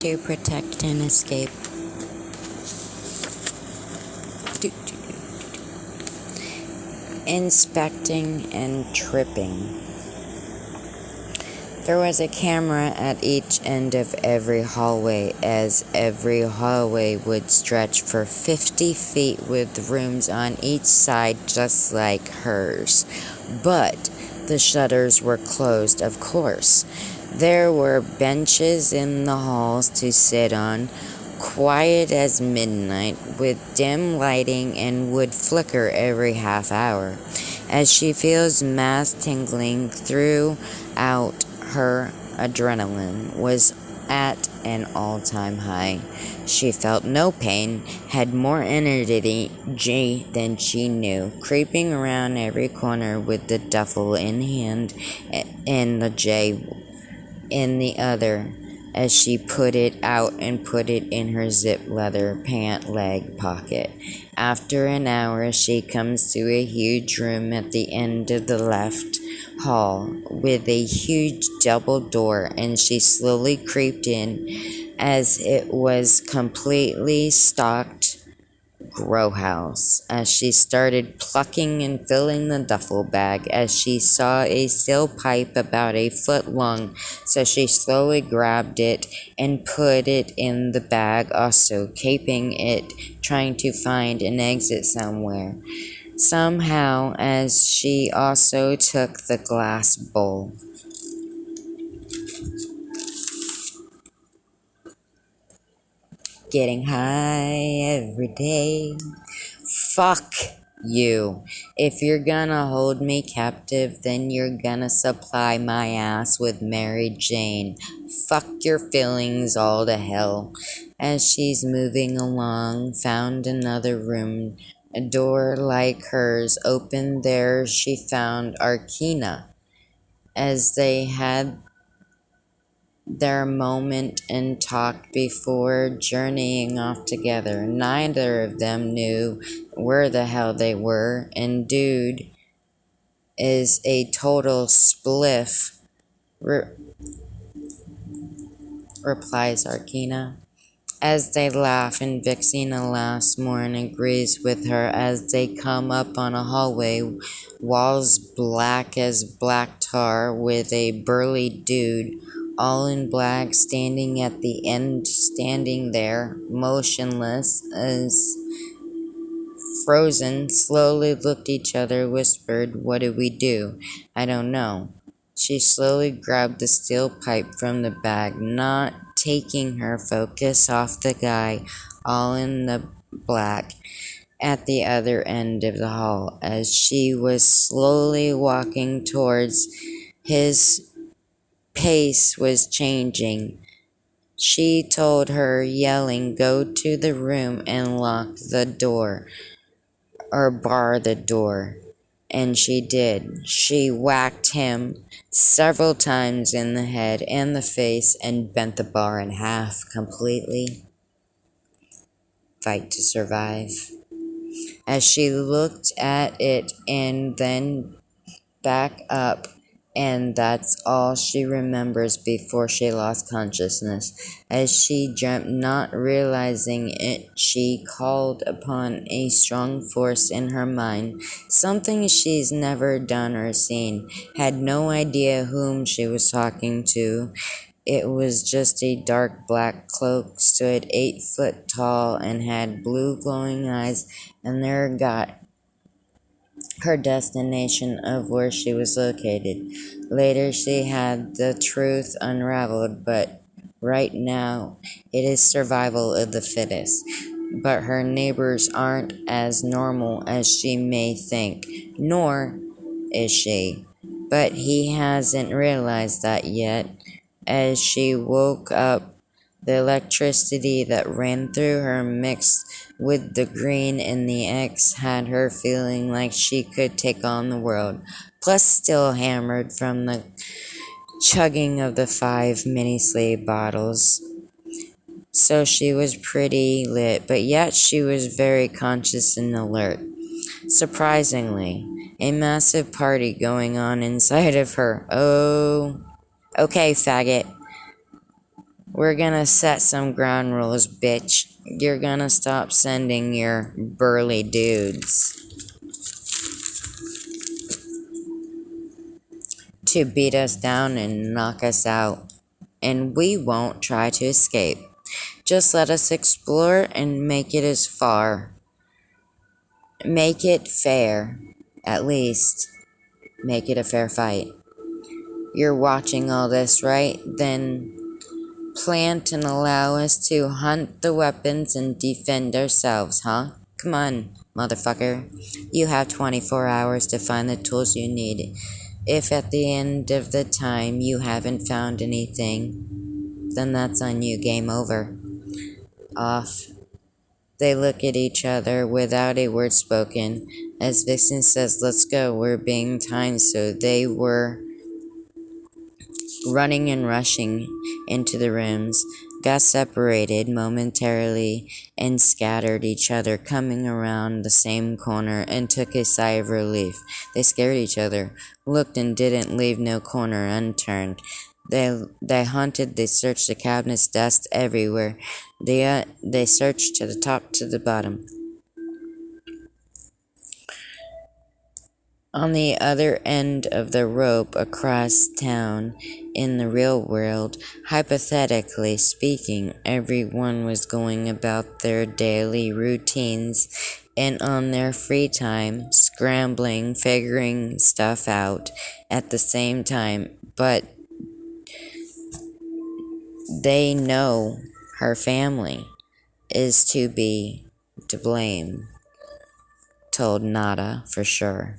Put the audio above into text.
To protect and escape. Inspecting and tripping. There was a camera at each end of every hallway, as every hallway would stretch for 50 feet with rooms on each side just like hers. But the shutters were closed, of course. There were benches in the halls to sit on, quiet as midnight, with dim lighting and would flicker every half hour. As she feels mass tingling throughout, her adrenaline was at an all-time high. She felt no pain, had more energy than she knew, creeping around every corner with the duffel in hand and the J in the other, as she put it out and put it in her zip leather pant leg pocket. After an hour, she comes to a huge room at the end of the left hall with a huge double door, and she slowly creeped in as it was completely stocked grow house. As she started plucking and filling the duffel bag, as she saw a steel pipe about a foot long, so she slowly grabbed it and put it in the bag, also keeping it, trying to find an exit somewhere. Somehow, as she also took the glass bowl. Getting high every day. Fuck you. If you're gonna hold me captive, then you're gonna supply my ass with Mary Jane. Fuck your feelings all to hell. As she's moving along, found another room, a door like hers open. There she found Arkina. As they had their moment and talked before journeying off together. Neither of them knew where the hell they were, and dude is a total spliff, replies Arkina. As they laugh, and Vixina laughs more and agrees with her as they come up on a hallway, walls black as black tar, with a burly dude, all in black, standing at the end, standing there, motionless as frozen, slowly looked each other, whispered, "What do we do?" "I don't know." She slowly grabbed the steel pipe from the bag, not taking her focus off the guy, all in the black, at the other end of the hall. As she was slowly walking towards his pace was changing. She told her, yelling, "Go to the room and lock the door, or bar the door." And she did. She whacked him several times in the head and the face and bent the bar in half completely. Fight to survive. As she looked at it and then back up, and that's all she remembers before she lost consciousness. As she jumped, not realizing it, she called upon a strong force in her mind, something she's never done or seen, had no idea whom she was talking to. It was just a dark black cloak, stood 8 foot tall, and had blue glowing eyes, and there got her destination of where she was located. Later she had the truth unraveled, but right now it is survival of the fittest. But her neighbors aren't as normal as she may think, nor is she. But he hasn't realized that yet. As she woke up, the electricity that ran through her mixed with the green in the X had her feeling like she could take on the world, plus still hammered from the chugging of the 5 mini-sleeve bottles. So she was pretty lit, but yet she was very conscious and alert. Surprisingly, a massive party going on inside of her. Oh, okay, faggot. We're gonna set some ground rules, bitch. You're gonna stop sending your burly dudes to beat us down and knock us out. And we won't try to escape. Just let us explore and make it as far. Make it fair. At least, make it a fair fight. You're watching all this, right? Then plant and allow us to hunt the weapons and defend ourselves, huh? Come on, motherfucker. You have 24 hours to find the tools you need. If at the end of the time you haven't found anything, then that's on you. Game over. Off. They look at each other without a word spoken. As Vixen says, let's go, we're being timed, so they were running and rushing into the rooms, got separated momentarily, and scattered each other, coming around the same corner, and took a sigh of relief. They scared each other, looked and didn't leave no corner unturned. They hunted, they searched the cabinets, desks, everywhere. They searched to the top to the bottom. On the other end of the rope across town, in the real world, hypothetically speaking, everyone was going about their daily routines and on their free time, scrambling, figuring stuff out at the same time. But they know her family is to be to blame, told Nada for sure.